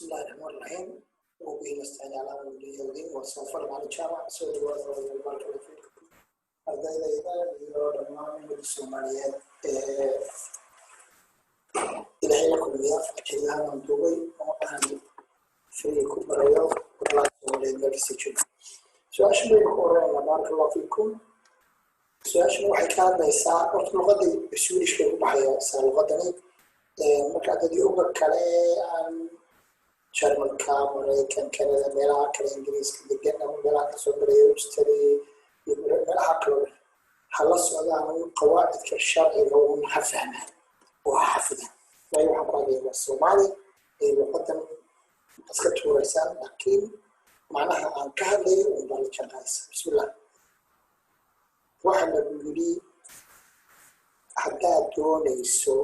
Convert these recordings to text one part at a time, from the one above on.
الله الرحمن الرحيم وبه نستعين على امر الدين والسفر مع الجامع سوري وبارك الله فيكم ardayda iyo dhammaan Soomaaliyeed ilaahay la kulmiya fikradahan duubay oo aan fikrad ku barayo walaal Soomaaliyeed galsiiyo su'aasha ugu horeysa bارك الله فيكم su'aasha waxay ka hadlaysaa horta luqadda Swedish ku baxaya luqadani marka dadka kale aan German American Canada meelaha kale Ingiriiska degan ama meelaha ka soo barayo istari meelaha kale hala socdaan qawaacidka sharciga oo xafahmaan oo xafidan way waxa ku hadlaya Soomaali ee luqadan iska tuuraysan laakiin macnaha aan ka hadlayo oo bal jaqaysa bismillah waxa la yiri haddaad doonayso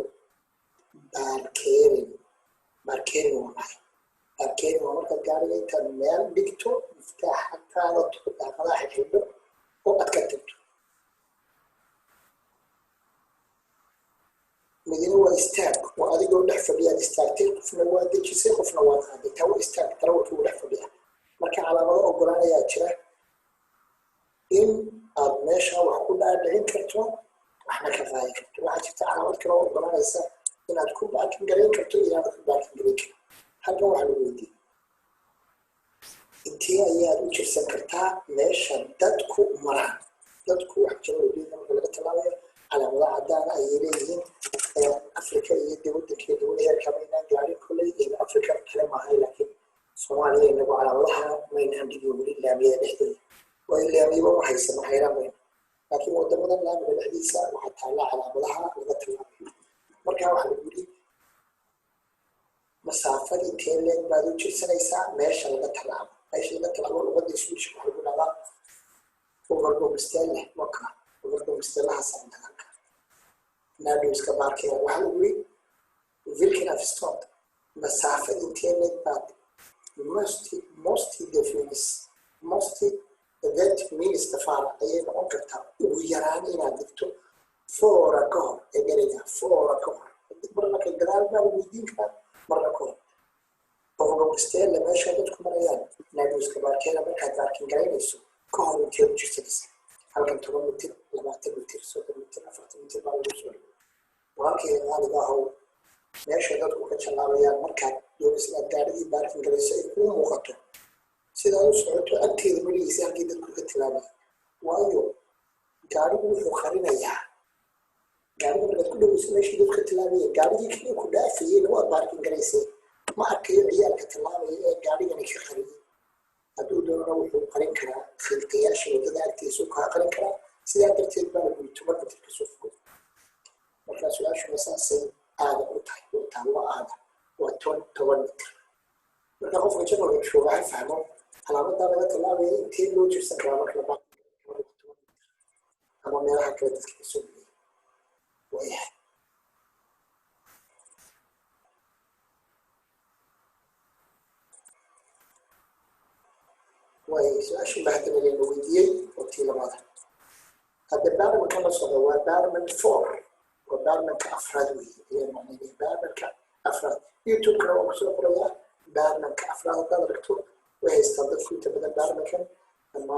barkeerin waa marka gaariga intaad meel dhigto miftaaxa kaada daaqadaha xidho oo aad ka tagto midina waa istaag waa adigoo dhex fadhiyaad istaagtay qofna waa dejisay qofna waa qaaday taa waa istaag tara waa kugu dhex fadhiya marka calaamado ogolaanayaa jira in aad meesha wax ku dhaadhicin karto waxna ka qaadan karto waxaa jirta calaamad kale oo ogolaanaysa inaad ku baakin garayn karto iyo inaad ku baakin garayn karto halkan waxaa lagu weydiiyey intee ayaad u jirsan kartaa meesha dadku maraan dadku wax jira wadooyinka marka laga talaabayo calaamadaha caddaana ayay leeyihiin Afrika iyo dowladda heerka maynaan gaarin kolley iyo Afrika kale maahay laakiin Soomaaliya inagu calaamadaha maynaan dhigin weli laamiyada dhexdeeda waa laamiyo ma haysan waxayna laakiin wadamada laamiga dhexdiisa waxaa taala calaamadaha laga talaabayo marka waxaa lagu yidhi masaafada intee leeg baad u jirsanaysaa meesha laga talaabo luqadda Swedish waxaa lagu dhahaa overgångsställe waka overgångsställaha samtaanka naadowska baarkeeda waxaa lagu yidhi vilken avstånd masaafada intee leeg baad that means tafara ayay noqon kartaa ugu yaraan inaad digto foora ka hor ee gariga foora ka hor marna ka gadaal baa lagu weydiin karaa marna ka hor overgångsställe meesha dadku marayaan naadowska baarkeeda markaad baarkin garaynayso ka hor intee u jirsanaysa halkan 10 mitir 20 mitir 30 mitir 40 mitir baa lagu soo warkii qaaliga ah meesha dadku ka jalaabayaan markaad doonayso inaad gaarigii baarkin garayso ay kuu muuqato sidaa u socoto agteeda marigiisa halkii dadku ka tilaabaya waayo gaarigu wuxuu qarinayaa gaariga markaad ku dhawayso meeshii dadku ka tilaabaya gaarigii kale ku dhaafayeyna waad baarkin garaysay ma arkayo ciyaalka tilaabaya ee gaarigani ka qariyay hadduu doonana wuxuu qarin karaa khilqiyaasha waddada agtiisa kaa qarin karaa sidaa darteed baa lagu yidhi 10 mitir kasoo fog markaa su-aashuna saasay aada u tahay oo taallo aada waa 10 mitir marka qofka jannada jooga ha fahmo calaamada laga talaabaya intee loo jirsan karaa marka la baaqo ama meelaha kale dadka ka soo gelaya waayahay su-aasha bahdan la weydiiyey oo tii labaad hadda baarmanka la socdo waa baarman 4 waa baarmanka afraad weeye macnaheedu baarmanka afraad youtube-kana waa kusoo qorayaa baarmanka afraad haddaad aragto way haystaa dadku inta badan baarmankan ama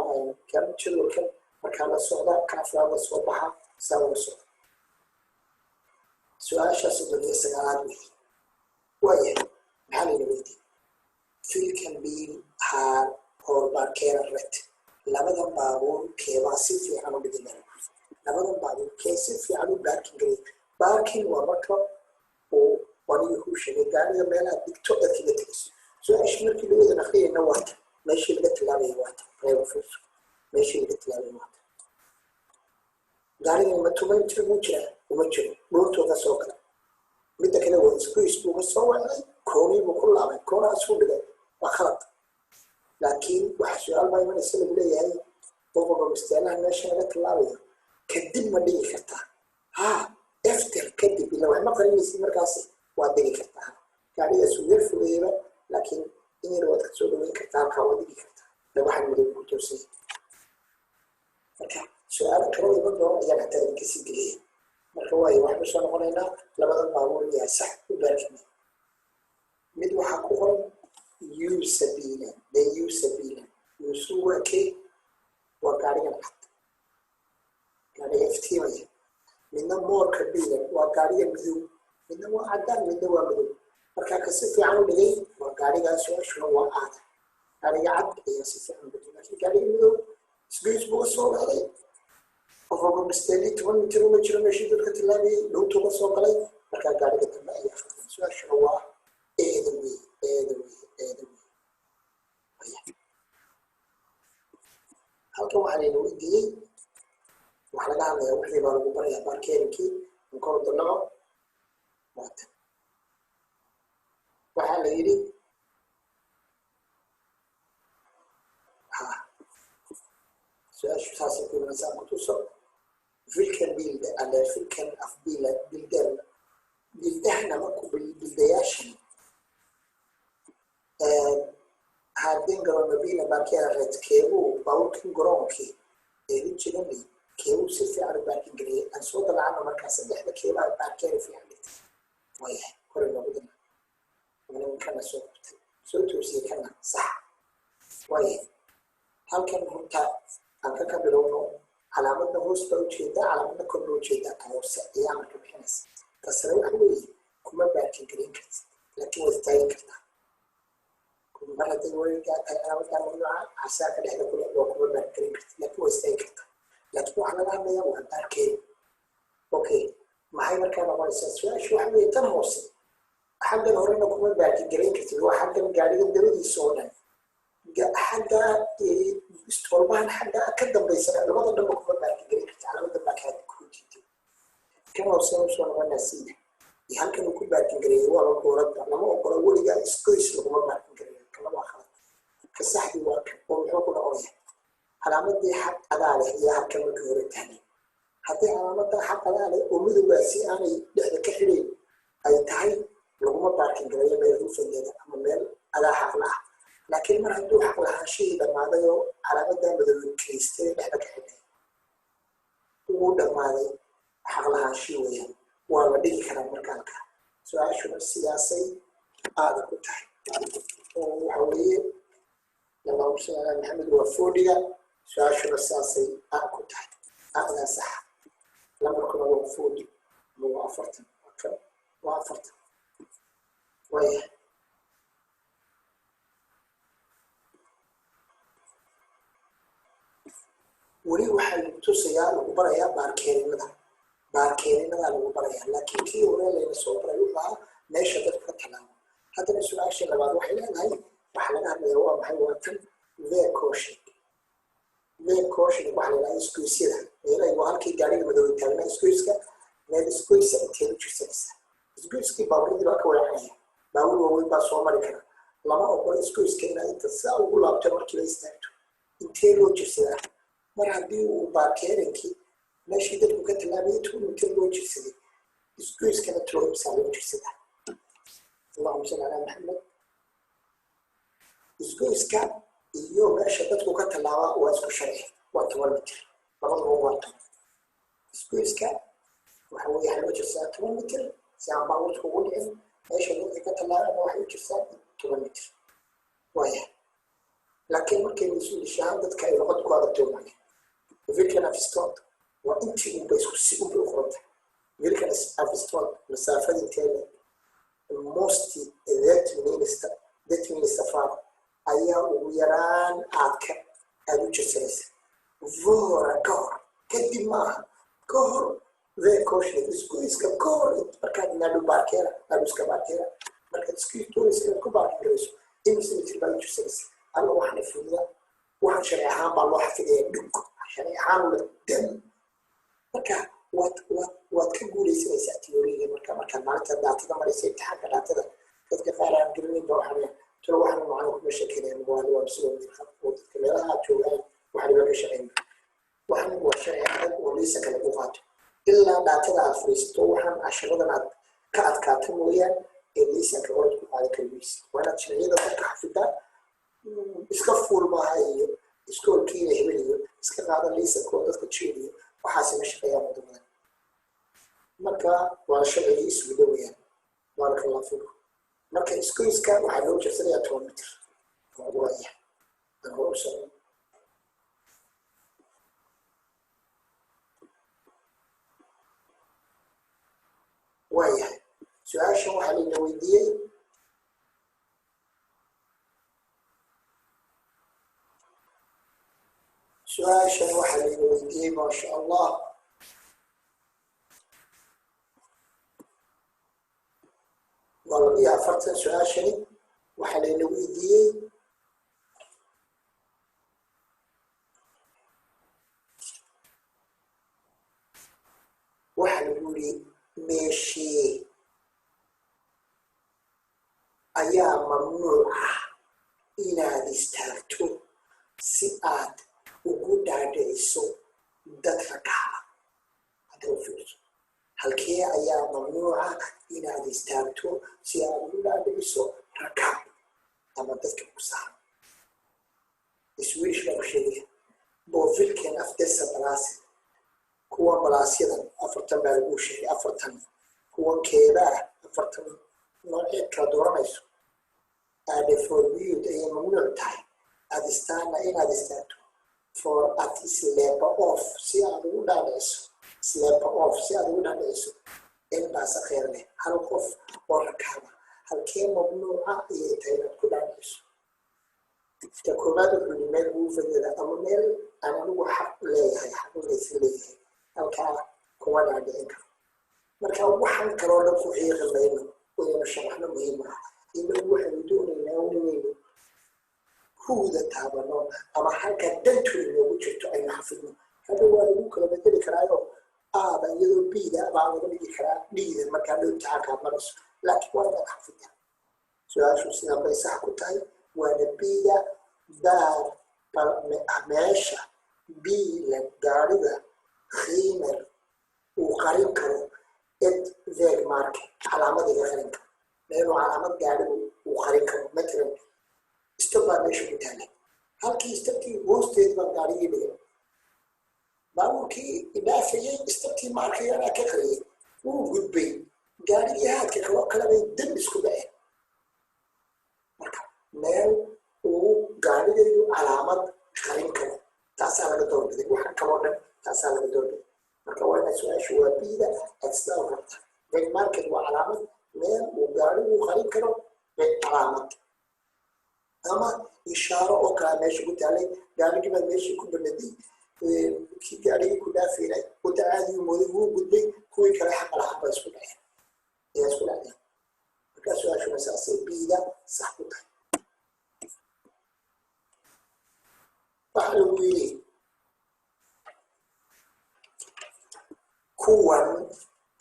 kan jadwalkan markaa la socda ka afraad la soo baxa saa wala socda su-aasha 39aad weeye waayahay maxaa layna weydiiyey filkan biil haar horumarkeena red labadan baabuur keebaa si fiican u dhigay labadan baabuur kee si fiican u baarkin galay baarkin waa marka uu waniga ku sheegay gaariga meelaha digto dadka la tegayso su-aasha markii la wada naqliyayna waata meeshii laga tilaabayay waata meeshii laga tilaabayay waata gaariga ma 10 mitir buu jiraa uma jiro dhultooda soo gala midda kale waa isku uga soo wacday koonii buu ku laabay koonaas u dhigay waa khalad laakiin waxa su'aal baa imanaysa lagu leeyahay overgångsställaha meesha laga tilaabayo kadib ma dhigi kartaa after kadib ila wax ma qarinaysid markaas waa dhigi kartaa gaarigaas uu yar fogeeyba laakiin in yar waad ka soo dhaweyn kartaa halkaa waa dhigi kartaa waxaan madow ku toosay marka su'aal kale oo iman doona ayaa hataa idinka sii gelaya marka waayo waxaan soo noqonaynaa labadan baabuur yaa sax u baarkinay mid waxaa ku qoran يوسبيلا they يوسبيلا يوسوا كي وقاريا حتى قاريا افتيمية من مور كبيرة وقاريا مذو من عدان من مذو marka ka si fiican u dhigay waa gaarigaas oo shaqo waa aad gaariga cad ayaa si fiican u dhigay laakiin gaariga madow isgoys buu soo galay oo mustaqbal 10 mitir uma jiro meeshii dadka tilaabay dhowto ka soo galay marka gaariga dambe ayaa khadkan soo shaqo waa eedawi halka waxaa la weydiiyey waxa laga hadlayaa wixii baa lagu barayaa baarkeerinkii kor dalaco waata waxaa la yidhi su-aashu saasay ku imanaysaa ku tuso vilkan bilda ale vilkan afbila bildahna marku bildayaashan haddin garoonabila baarkeera reed keebuu bawlkan garoonkii eedin jiranay keebuu si fiican u baarkin gareeyay aan soo dalacana markaa saddexda keebaa baarkeera fiican dhigtay waayahay kore noogu dana كان سوت وسي كان صح وين هل كان هنتا أنك كبرونه علامة هوس بوجهه علامة كل وجهه كهوس أيام كبحنس تسرع حلوي كم باكين كرينكت لكن وستاين كنا كم مرة تقول كأ علامة كانوا عساك اللي هذا كله وكم باكين كرينكت لكن وستاين كنا لكن وحنا نعمل يوم باكين أوكي ما هي مركبة ما يسوى شو حلوي تنهوس حاجة هورنا كمان باكين جرين كتير وحاجة قاعدين يدرون يسوون حاجة استوربان حاجة كذا بيسنا لما ضلنا كمان باكين جرين كتير على مدى باكين كوتي كانوا يسوون وانا نسيه يهان كانوا كل باكين جرين ولا كورة لما أقول أولي جا إسكويس لما باكين جرين كلام آخر كسحب واقع ومحوكنا أويه على مدى حق أداله هي حق كمان كورة تاني حتى على مدى حق أداله ومدى باسي أنا لحظة كحرين أي تعي لغuma baarkin gareeyo meel ruufeeda ama meel adaa xaq la ah laakiin mar hadduu xaq lahaanshihi dhammaaday oo calaamadan madowga kiriistay dhexda ka xidhay uu dhammaaday xaq lahaanshihi weeyaan waa la dhigi karaa markaanka su-aashuna sidaasay aada ku tahay oo waxa weeye allahuma salli ala maxamed waa foodhiga su-aashuna sidaasay aada ku tahay aadaa saxa lambarkuna waa foodhi ama waa 40 waa 40 ويه ولي واحد توصية لغبرية باركيننا لغبرية لكن كي ولا لين صوب رأيوها ماشى تتكلم هذا السؤال شيء لما روح لنا هاي وحنا من هو محيواتن ذا كوشن وحنا إسكويسيدا يلا يوهان كي جاري المدوي تاعنا إسكويسكا ما إسكويسا تيجي تشتريسا إسكويسكي باوري دلوقتي ولا حاجة باول وين بس عمري كنا لما أقول إسكويس كنا أنت ساعة ولا بتمر كلا يستعمل إنتيرو جسدا مرة دي وباكيرنكي ماشي ده بقت لابيته إنتيرو جسدي إسكويس كنا تروح سالم جسدا اللهم صل على محمد إسكويس كان اليوم ماشي ده بقت لابا واسكو شريه واتوالمتر لما هو واتو إسكويس كان وحوي على وجه ساعة 8 متر ساعة باول تقول إن ايش اللي كتلا انا واحد جرسان 2 متر وياه لكن ممكن يسوي الشهادة كأي لغة قادة توماني فيكنا في ستوت وانت بيسكسيكم بالأخرى فيكنا في ستوت مسافة انتين موستي ذات من السفارة أيها ويران آدك أدو جسرس فورا كور كدي معها كور ذا كوشن إسكويس كور مركز نادو باركيرا نادو سكباركيرا مركز إسكويس تونس كباركيرا إيه مثل تبان جسرس أنا واحد فينا واحد شريحان بالله حفظه يدك شريحان الدم مركز وات كقولي سياسة تيورية مركز معناتها دعتها مريسة امتحان دعتها تذكر عن قرنين بروحنا تروح أنا معاهم مشاكل موالوا بسوء من الخط وتذكرها تشوفها واحد بقى شريحان واحد هو شريحان وليس كالبوغات إلا دعتها الفريستو وحن عشرة كأتكاتم ويان إليس كورد على كلبيس وأنا تشريحان كحفظة إسكفور ما هي إسكول كينه هبليه إسكال هذا ليس كورد كتشيليه وحاسم الشقيان ودمنا مركا وشقيه سودويان بارك الله فيكم مركا إسكويس كان وحلو جسرية 2 متر وايه نوصل وايه سؤال شو حل الويديه سؤال شو حل الويديه ما شاء الله والله يا فرت سؤال شنو وحل الويديه waxaa lagu yiri meeshii ayaa mamnuuc ah inaad istaagto si aad ugu dhaadhiciso dadka kaaba haddaba fiirso halkee ayaa mamnuuc ah inaad istaagto si aad ugu dhaadhiciso rakaab ama dadka ku saaran iswiish baa sheegaya boofilkeen afdesa balaasi kuwa balaasyadan 40 baa lagu sheegay 40 kuwa keebaa 40 nooceed kala dooranayso aade for you ay mamnuuc tahay aad istaana inaad istaagto for at sleep off si aad ugu dhaadhiciso sleep off si aad ugu dhaadhiciso in baas khayr leh hal qof oo rakaaba halkee mamnuuca ay tahay inaad ku dhaadhiciso كوباد الكلمات هو فجأة أمر أنا هو حق ليه حق ليس ليه أو كان كواد عندك مركب واحد كرر فوقي غلينا ويا شرحنا مهمة إنه واحد بدون يناول هو ذا تابنا أما حاجة دنتو اللي وجدته أي حفظنا هذا هو اللي ممكن بدل كرايو هذا يدو بيدا بعض اللي كرا بيدا المكان اللي تعاك مرس لكن وانا حفظنا سؤال شو سنا بيسح كتاي وانا بيدا دار ماشى بيلا دارida خيمر وقارن كرو اد ذاك مارك علامه غيرين لانه علامه gaarigu وقارن كرو مثلا استبا ماشي بتاعنا halkii istabtii hoosteed baan gaarigii dhigay baabuurkii ilaafayay istabtii markay ana ka qariyay uu gudbay gaarigii haadka kala bay dib isku dhacay marka meel uu gaarigu calaamad qarin karo taasaa laga doorbiday waxa kaloo dhan taasaa laga doorbiday marka waa inay su'aashu waa biida astaa rabta big market waa calaamad meel uu gaarigu qarin karo big calaamad ama ishaaro oo kala meesha ku taalay gaarigii baa meesha ku banaday kii gaarigii ku dhaafayay wada caadi uu gudbay kuwii kale xaq lahaa baa isku dhacay marka su'aashu masaasay biida sax ku tahay waxaa kuwan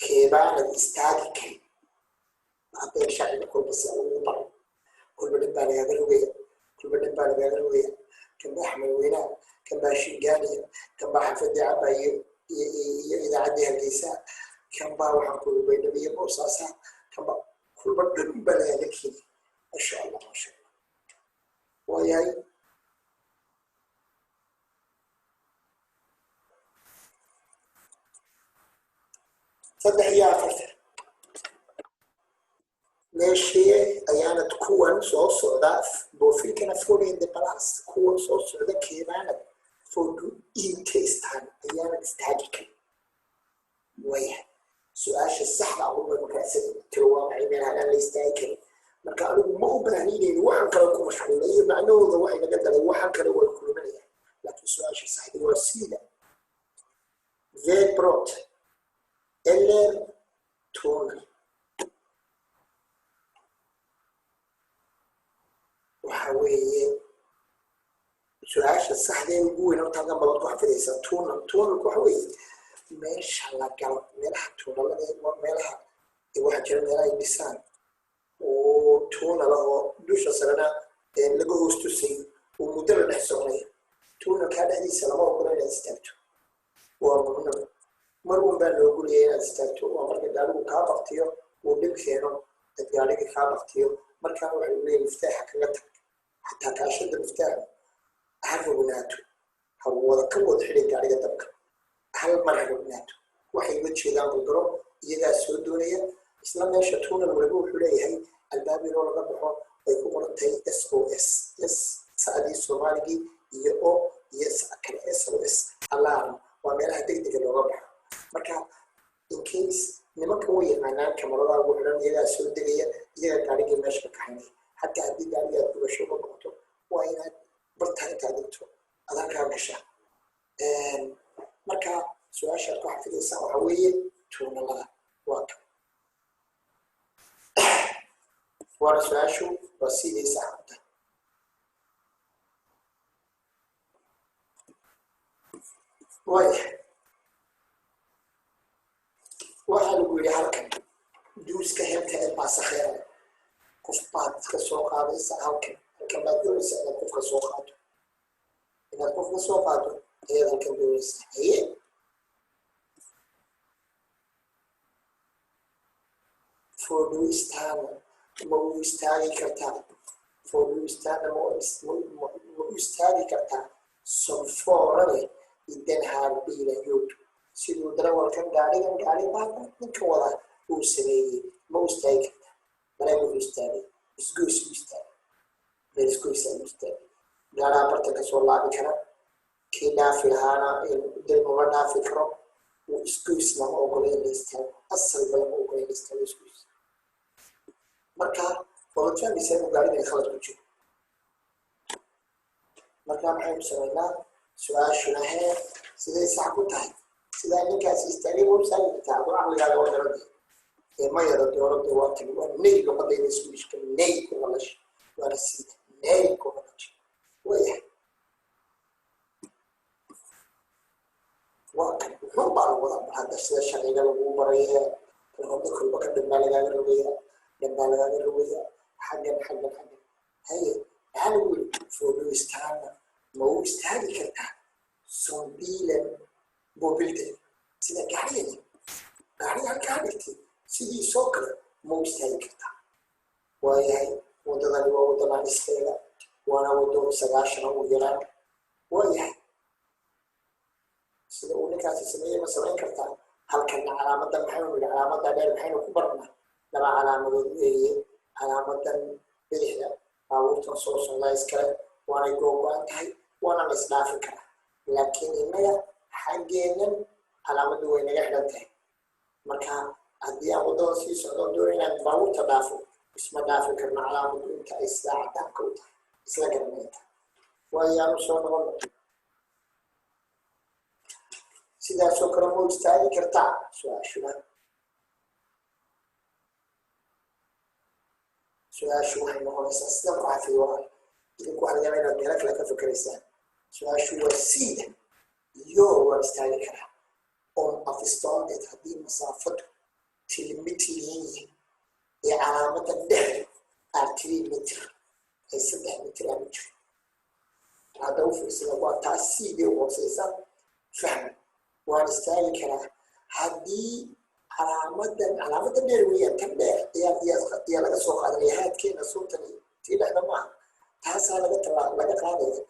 keebaanad istaagi karin haddee shacbiga kolba si ugu baro kolba dhan baa lagaaga rogaya kan baa xamalweynaa kan baa shingaaniya kan baa xafadii cabaayo iyo idaacaddii hargeysa kan baa waxaan kulubay dhabiya boosaasa kan baa kolba dhan baa lagaaga keeni masha allah waayahay صدق يا فرد ماشي أيانا تكون صوص صعداء بوفيل كنا فوري إن دبلاس كون صوص صعداء كيرانا فودو إين تيستان أيانا تستاجيك ويه سؤال الصحة أقول مكاسب تروى معي من هذا اللي يستاجيك مركا أقول ما هو بهنيني وحن كلاكم مشحولين أي معنوه ذا وحي نقدر وحن كلاكم الكل مني لكن سؤال الصحة دي وسيلة ذي بروت eller tunnel waxa weeye su'aasha saxda ee ugu weyn oo tagan badan ku xafidaysa tunnel waxa weeye meesha la galo meelaha tunnelada waa meelaha waxa jira meelaha ay dhisaan oo tunnel oo dusha sarana laga hoostusay oo muddo la dhex soconaya tunnelka dhexdiisa lama ogola inaad istaagto waa mamnuuc marwan baa loogu leeyahay inaad istaagto oo marka gaarigu kaa baktiyo uu dhib keeno dad gaarigii kaa baktiyo markaa waxay leeyahay miftaaxa kaga tag xataa kaashada miftaaxa ha rognaato ha wada ka wada xidhay gaariga dabka hal mar ha rognaato waxay uga jeedaan buldaro iyagaa soo doonaya isla meesha tunnel waliba wuxuu leeyahay albaab yaroo laga baxo ay ku qoran tahay SOS s saadii soomaaligii iyo o iyo kale sos alarm waa meelaha degdega looga baxo marka in case nimanka way yaqaanaan kamaradaha ugu xiran iyagaa soo degaya iyaga gaarigii meesha ka kaxaynaya hataa haddii gaariga aad gubasho uga noqoto waa inaad bartaa intaad dhigto adaa kaa gasha marka su-aashaad ku xafidaysaa waxa weeye tuunalada waa kan waana su-aashu waa siidaysa xabta waayahay waxaa lagu yidhi halkan duuska heerka ee baasakheera qof baad ka soo qaadaysa halkan baad doonaysa inaad qofka soo qaado ayaad halkan doonaysa haye foodu istaana ma u istaagi kartaa sonfoorane idan haarbiilayood siduu darawalkan gaarigan gaari baada ninka wada uu sameeyey ma u istaagi kartaa dareen wuxuu istaagay isgoys u istaagay meel isgoys ayuu istaagay gaaraa barta kasoo laabi kara kii dhaafi lahaana dalmama dhaafi karo uu isgoys lama ogola in la istaago asalba lama ogola in la istaago isgoys marka volunteerisa inuu gaarigan khalad ku jiro marka maxaynu samaynaa su-aashuna hee siday sax ku tahay sidaa ninkaasi istaagay ma istaagi kartaa adoo caqligaaga waa darade ma yaro doorada waa tagi waa ney luqadayda swishka ney ku walash waana siida ney ku walash wayahay waa kan wuxuu baa lagu wada hadda sida sharciga lagu baraya horda kolba ka dhanbaa lagaaga rogaya xaggan haye maxaa lagu yiri foodo istaana ma u istaagi kartaa sombiilan mobilda sida gaariga halkaa dhigtay sidiisoo kale ma u istaagi kartaa waayahay waddadani waa waddadan iskeeda waana waddo 9 ugu yaraan waayahay sida uu ninkaasi sameeyey ma samayn kartaa halkanna calaamadan maxaynu nidhi calaamada dheer maxaynu ku barnaa laba calaamadood weeye calaamadan bidixda baabuurtan soo socdaa iskale waanay googo-an tahay waana la isdhaafi karaa laakiin innaga xaggeennan calaamaddu way naga xidhan tahay marka haddii aan waddada sii socdo doona inaan baabuurta dhaafo isma dhaafi karno calaamaddu inta ay sidaa cadaanka u tahay isla garanayta waayaanu soo noqon sidaasoo kale ma istaagi kartaa su-aashu waxay noqonaysaa sida raafi waa idinku waxaa laga yaabaa inaad meelo kale ka fikiraysaan su-aashu waa siida iyo waa istaagi karaa on afistondeed haddii masaafadu tilmitiryin yihiin ee calaamada dhexdu aa 3 mitir ay 3 mitir aanu jiro hadda u fiirsada waa taa siidee u hooseysa fahma waan istaagi karaa haddii calaamadan dheer weeyaan tan dheer ayaa laga soo qaadanaya haadkeena suutan tii dhexda maaha taasaa laga qaadaya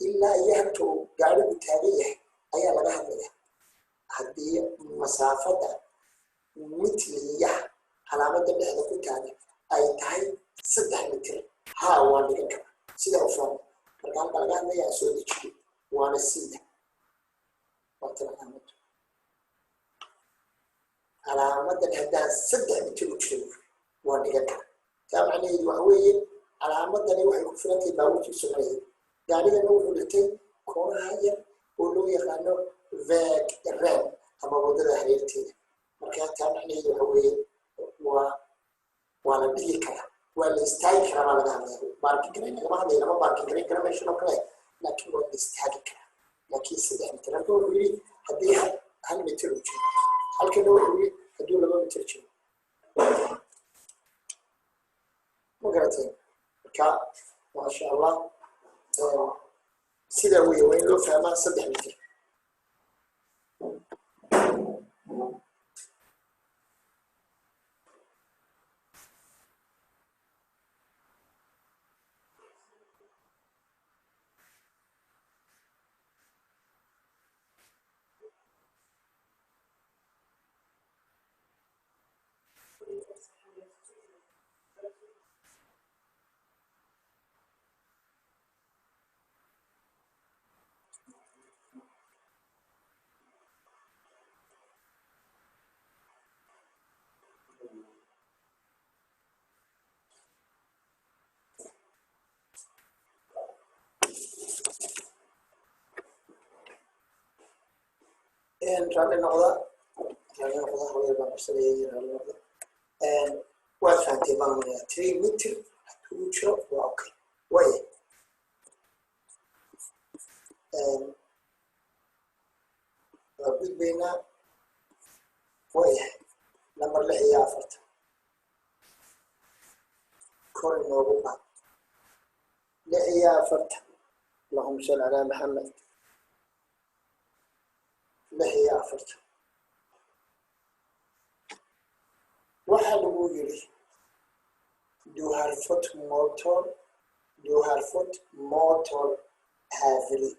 ilaa iyo halka uu gaarigu taagan yahay ayaa laga hadlaya haddii masaafada mitliyaha calaamada dhexda ku taagan ay tahay 3 mitir haa waan dhigan karaa sidaa u fahma marka halka laga hadlayaa soo dejiyo waana siida calaamadan haddaan 3 mitir u jiro waa dhigan kara taa macnaheedu waxa weeye calaamadani waxay ku filan tahay baabuurtii soconayay gaarigana wuxuu dhigtay koonaha yar oo loo yaqaano veg ram ama waddada hareerteeda marka taa macnaheedu waxa weeye waa la dhigi karaa waa la istaagi karaa baa laga hadlaya baarkin garayn lagama hadlaya lama baarkin garayn kara meeshan oo kale laakiin waa la istaagi karaa laakiin 3 mitir halka wuxuu yidhi haddii 1 mitir u jiro halkana wuxuu yidhi hadduu 2 mitir jiro ma garatay marka maasha allah sidaa weeye waa in loo fahmaa 3 mitir raalli noqda haween baan qabsanayay raalli noqda waad fahamtay baan leeyahay 3 mitir hadduu jiro waa okay way gudbayna way number 6 كل موضوع 6 اللهم صل على محمد 6 waxaa lagu yiri do her foot motor heavily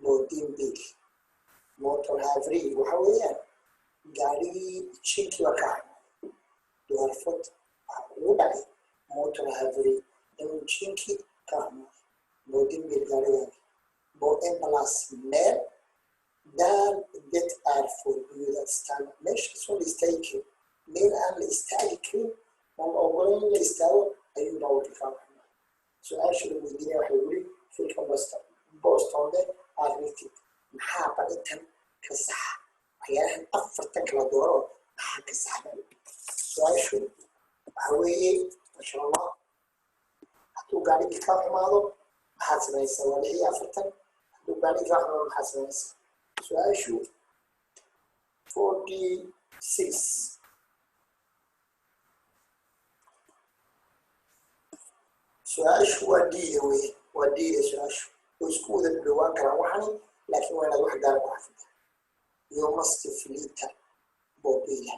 loading big motor heavily waxa weeyaan gaarigii chinkii waa ka do her foot ugu dhacay motor heavily inuu chinkii ka loading big gaarigaagi bo ambulance meel dan get are for you that stand meesha soo istaagay meel aan la istaagi karin oo ogolaan la istaago ayuu bawlka ka baxay su'aasha la weydiiyay waxa weli filka Boston arrintii maxaa badan ka sax waxyaalahan 4 kala dooro maxaa ka saxan su'aashu waxa weeye masha Allah hadduu gaariga ka xumaado maxaad samaysaa waa 4 hadduu gaariga ka xumaado maxaad samaysaa su'aashu 46 su'aashu waa diida wey waa diida su'aashu oo isku wada dhawaan karaan waxani laakiin waa inaad wax gaar ku xafida you must fleet bobila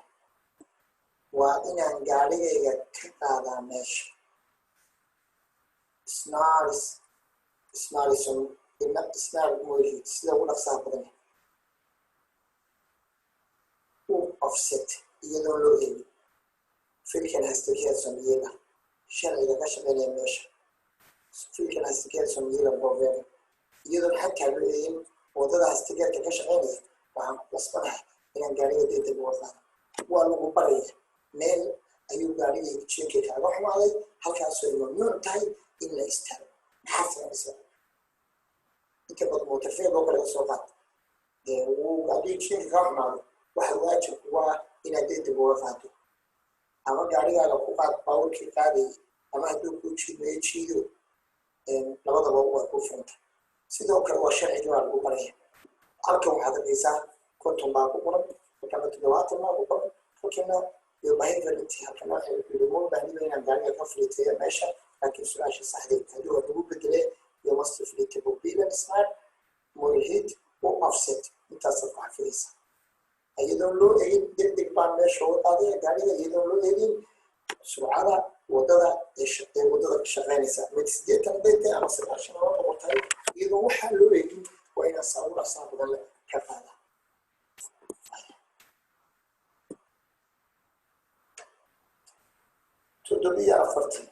waa inaan gaarigayga ka qaadaa meesha snarison ina snar mooyi sida ugu dhaqsaha badan u offset iyadoo loo eegin filkan hastakeed samiyada sharciga ka shaqeynaya meesha filkan hastakeed samiyada boobeen iyadoo xataa loo eegin wadada hastakeedka ka shaqeynaya waxaan qasbanahay inaan gaariga degdeg uga qaado waa lagu baraya meel ayuu gaariga jinkii kaaga xumaaday halkaasoo mamnuuc tahay in la istaago maxaa samaysaa inta bad motorfeed oo kale ka soo qaad wuu gaariga jinkii kaa xumaado waxa waajib waa inaad degdeg uga qaado ama gaarigaaga ku qaad bawlkii qaadayay ama hadduu ku jiido labadaba waa ku furanta sidoo kale waa sharciga waa lagu baraya halkan waxaad arkaysaa 50 baa ku qoran halkana 70 baa ku qoran halkana iyo behaviorality halkana waxay loo baahan yahay inaan gaariga ka fliiteeyo meesha laakiin su'aasha saxdeed haddii waa lagu bedelay iyo must fleetable bilan smart mulhid oo offset intaas ku xafidaysa iyadoo loo eegin degdeg baan meesha u qaaday gaariga iyadoo loo eegin surcada wadada ee wadada ka shaqeynaysa mid 8 daqiiqo ama 9 oo qortay iyadoo waxa loo eegin waa in asawir badan ka qaada toddobiya afartan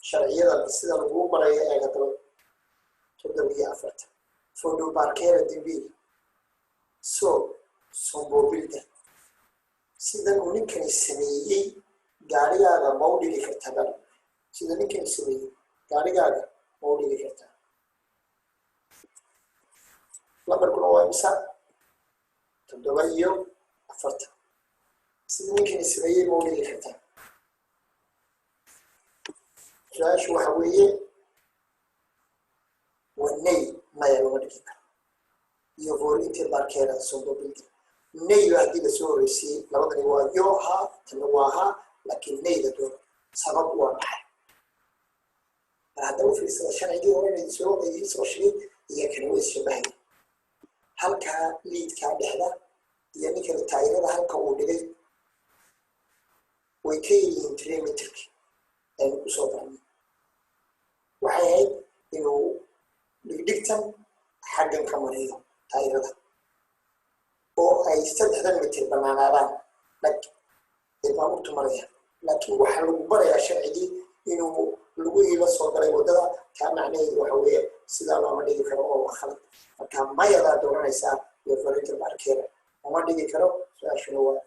sharciyada sida lagu barayo ee gadalo 4 fodo barkeera dibi sombobilda sida uu ninkani sameeyay gaarigaaga ma u dhigi kartaa sida ninkani sameeyay gaarigaaga ma u dhigi kartaa lambarkuna waa imsa 7 sida ninkani sameeyay ma u dhigi kartaa su'aashu waxa weeye wanay maya lama dhigi karo iyo volunteer barkeera sombobilda neyda haddii la soo horeysiiyey labadani waa yoha tana waa ha laakiin neyda doon sabab waa maxay hadda u fiirsada sharcigii hore idiin soo sheegay iyo kana way ishabahaya halkaa liidkaa dhexda iyo ninkana taayirada halka uu dhigay way ka yihiin 3 mitirki aynu kusoo barnay waxay ahayd inuu dhigdhigtan xaggan ka mariyo taayirada oo ay 3 mitir banaanaadaan dhag ee baabuurtu maraya laakiin waxaa lagu barayaa sharcigii inuu lagu iila soo galay wadada taa macnaheedu waxa weeye sidaa looma dhigi karo oo waa khalad marka mayadaa dooranaysaa iyo volunteer barkeera uma dhigi karo su'aashuna waa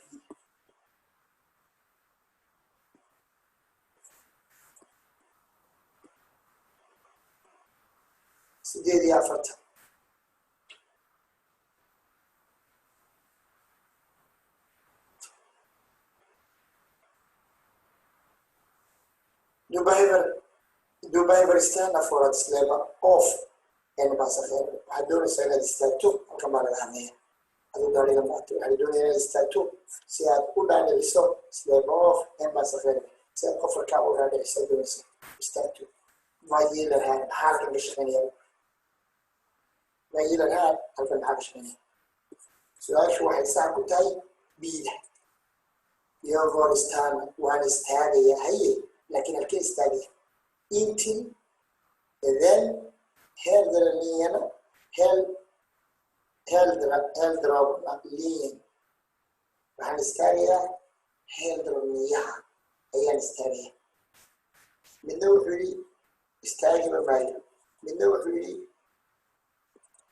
sideed iyo afartan do behavior stand for a disclaimer of and passageer waxaad doonaysaa inaad istaagto halkan baa laga hadlaya aduu gaariga maato waxaad doonaysaa inaad istaagto si aad u dhaadhiciso disclaimer of and passageer si aad qof rakaab u dhaadhiciso doonaysaa istaagto ma yeelahaan halkan ka shaqeynaya ma yeelahaan halkan maxaa ka shaqeynaya su-aashu waxay saa ku tahay biida iyagoo istaan waan istaagaya haye laakiin halkee istaagaya intil then heldraliyana heldraliyan waxaan istaagayaa heldraliyaha ayaan istaagayaa midna wuxuu yidhi istaagiba maayo midna wuxuu yidhi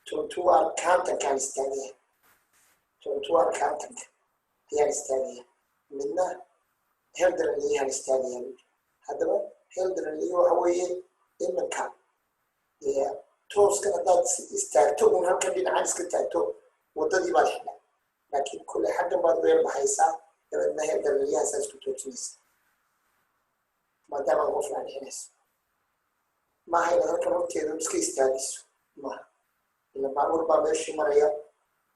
tuntuwar kaantankaan istaagayaa tuntuwar kaantanka ayaan istaagayaa midna heldraliyahan istaagayaa haddaba heldraliya waxa weeye iminka tooskan haddaad istaagto un halkan dhinacan iska taagto waddadii baad xidha laakiin kule xaggan baad weer baxaysaa dabeedna heldraliyahaasaa isku toojinaysa maadaama qof dhaadhicinayso maaha inaad halkan horteeda iska istaagayso maaha ila baabuur baa meeshii maraya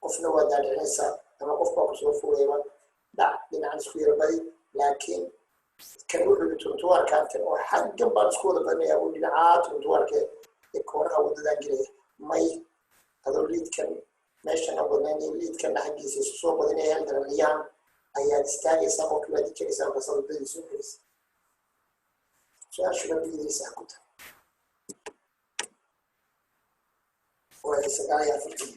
qofna waa dhaadhicinaysaa ama qof baa kusoo fogayba dhac dhinacan isku yarbadi laakiin kan wuxuu yidhi tuntuwaarkaantan oo xaggan baan isku wada badinayaa uu dhinacaa tuntuwaarka ee kooraha waddadan gelaya may adoo liidkan meeshan ha badnayn liidkanna xaggiisa isu soo badinaya heldraliyaan ayaad istaagaysaa qofkii baad dijiraysaa markaasa waddadii soo gelaysa su-aashuna biidaysaa ku tahay waa sagaal iyo afartan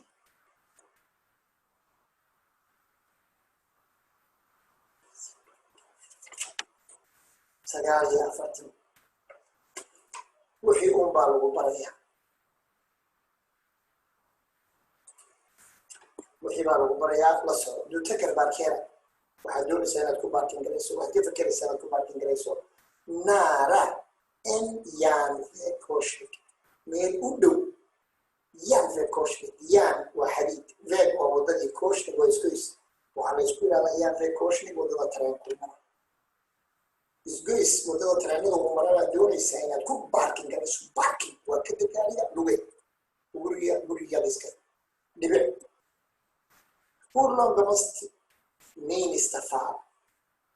sagaal iyo afartan wixii uun baa lagu barayaa wixii baa lagu barayaa la soco dutakar baarkeena waxaad doonaysaa inaad ku baarkin garayso waxaad ka fakeraysaa inaad ku baarkin garayso naara en yaan vekoshvik meel u dhow yaan vekoshvik yaan waa xadiid veg waa waddadii koshvik waa isgoys waxaa la isku yidhahdaa yaan vekoshvik waddada tareenku mara isgoys waddada tareenada ugu maranaad doonaysaa inaad ku baarkin garayso baarkin waa ka dagaaliya luge guriga iska dhibic urlongamasti mainistafaa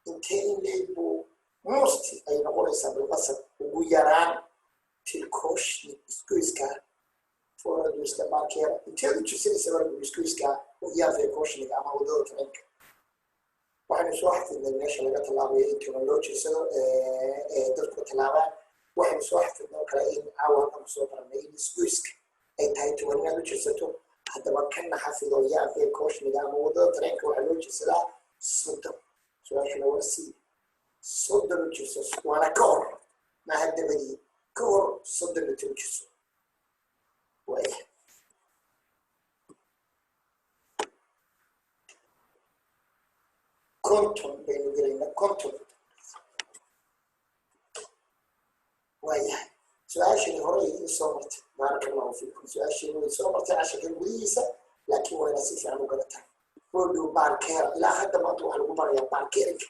intee in leeg buu musti ay noqonaysaa bilqasab ugu yaraan tilkooshni isgoyska foraduska baarkeera inteed u jirsanaysa marbu isgoyska yaafee kooshniga ama waddada tareenka waxaynu soo xafidnay meesha laga tallaabayo in toban loo jirsado dadku tallaabaan waxaynu soo xafidnoo kale in caawan soo baranay in isgoyska ay tahay toban inaad u jirsato haddaba kana xafido yaafee kooshniga ama waddada tareenka waxaa loo jirsadaa soddon su-aashuna waa sii soddon u jirso waana ka hor maaha dabadii ka hor soddon inta u jirso waaya konton baynu gelaynaa konton waayahay su-aashani hore ii soo martay baaraka allahu fiikum su-aashani way soo martay casharka gudihiisa laakiin wayna si fiican u galataa rodhow baarkeera ilaa hadda maanta waxaa lagu barayaa baarkeerinka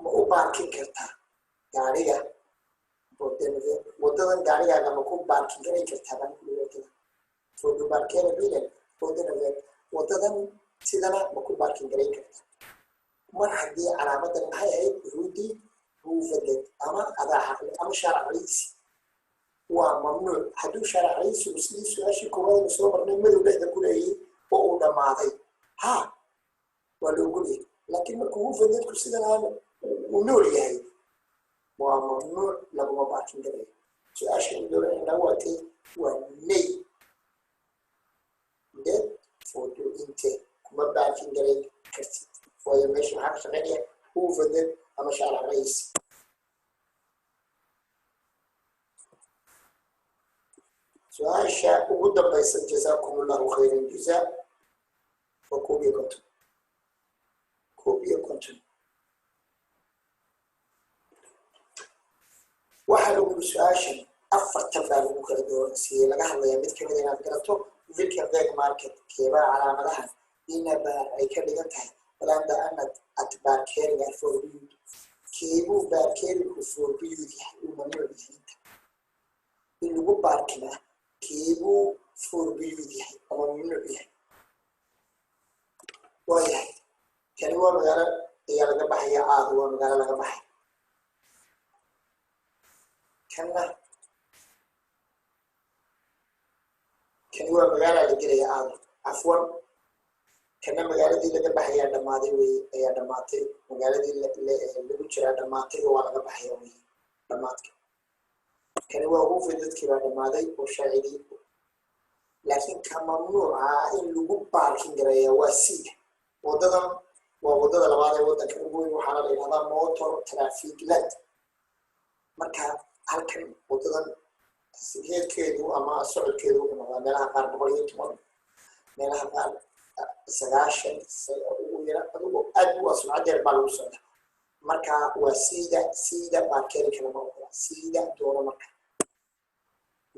ma u baarkin kartaa gaariga waddadan gaarigaaga ma ku baarkin garan kartaa baan kuli wadada rodhow baarkeera bilen rodanaveed waddadan sidana ma ku baarkin garan kartaa mar haddii calaamadan maxay ahayd rudi ruufaded ama adaa xaqli ama shaaracliisi waa mamnuuc hadduu shaaracliisigu sidii su-aashii koowaadana soo marnay madow dhexda ku leeyay oo uu dhammaaday ha waa loogu leeyay laakiin markuu ruufadedku sidan aanu uu nool yahay waa mamnuuc laguma baarkin garayo su-aashani dowladana waatay waa ney ded fodo inte kuma baarkin garay kartid waayo meesha maxaa ka shaqeynaya ruufaded ama shaaracliisi su-aasha ugu dambaysa jazaakum allahu khayran jazaa waa koob iyo konton waxaa lagu yiri su-aashan afartan baa lagu kala doorasiiyey laga hadlayaa mid kamid inaad garato vilka beg market keebaa calaamadahan ina baar ay ka dhigan tahay balanda anad at baarkeeriga for biyud keebuu baarkeerigu for biyud yahay uu mamnuuc yahay inta in lagu baarkina keebuu for biyud yahay ama mamnuuc yahay waayahay kani waa magaalo ayaa laga baxaya aad waa magaalo laga baxay kana kani waa magaalo la gelaya aad afwan kana magaaladii laga baxayaa dhamaaday way ayaa dhamaatay magaaladii lagu jiraa dhamaatay waa laga baxaya way dhamaadka kani waa ugu dadkii baa dhamaaday oo shaacidii laakiin ka mamnuuca in lagu baarkin gareeyaa waa sida wadadan waa wadada labaad ee wadanka ugu weyn waxaana la yidhahdaa motor traffic light marka halkan wadadan sideedkeedu ama socodkeedu wuxuu noqdaa meelaha qaar 110 meelaha qaar 9 ugu yara adigu aad u sumcadeer baa lagu socdaa marka waa sida baarkeeriga ma ogola sida doono marka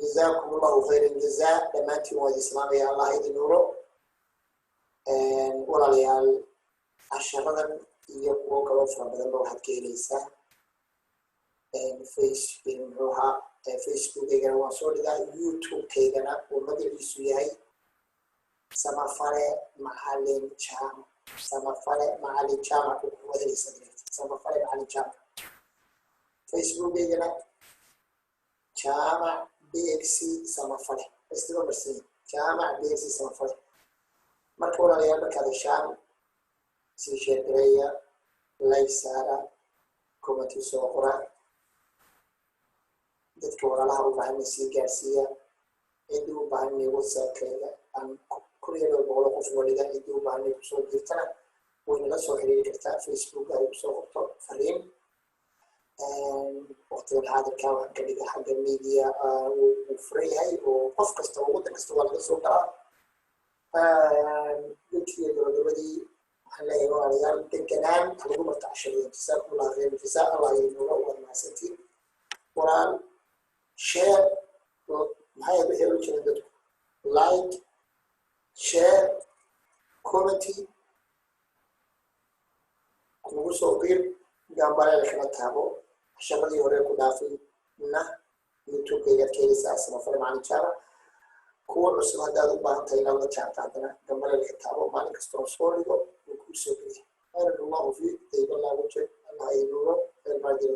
جزاكم الله خير الجزاء دمانتي والإسلام يا الله يدنورو ولا ليال عشرة يقوى كوفر بدل واحد كيليسا فيسبوك يجنا وصول ده يوتيوب كيجنا ومدرسو يهي samafale macalin jaamac samafale macalin jaamac wadaysa samafale macalin jaamac Facebook يجنا jaamac BXC samafale isla marsi jaamac BXC samafale marka walaalayaal marka heshaan si sheekeeya like saara comment soo qora dadka walaalaha u baahan si gaarsiiya inuu u baahan yahay WhatsApp-keeda aan kuriyeelo boqol qof waliga inuu u baahan yahay soo dirtana way la soo xiriiri kartaa Facebook ay soo qorto fariin وقت هذا كان كذا حق الميديا وفريهاي وقف كسته وقت كسته ولا سوق يمكن يقولوا بدي هلا يا رجال الكلام على مرت 10 جزاك الله خير جزاء الله ينور وما ستي قران شير هاي بهيرو كده لايك شير كومنتي كل صوغير ganbaleelkana taabo casharadii hore ku dhaafay na youtube ka yarkeeyay samafale macalin jaamac kuwo cusub hadaad u baahan tahay inaad la jaanqaadana ganbaleelka taabo maalin kasta oo soo dhigo uu ku soo geliyo Allah fi dayba la wajh Allah ay nuuro ee baadina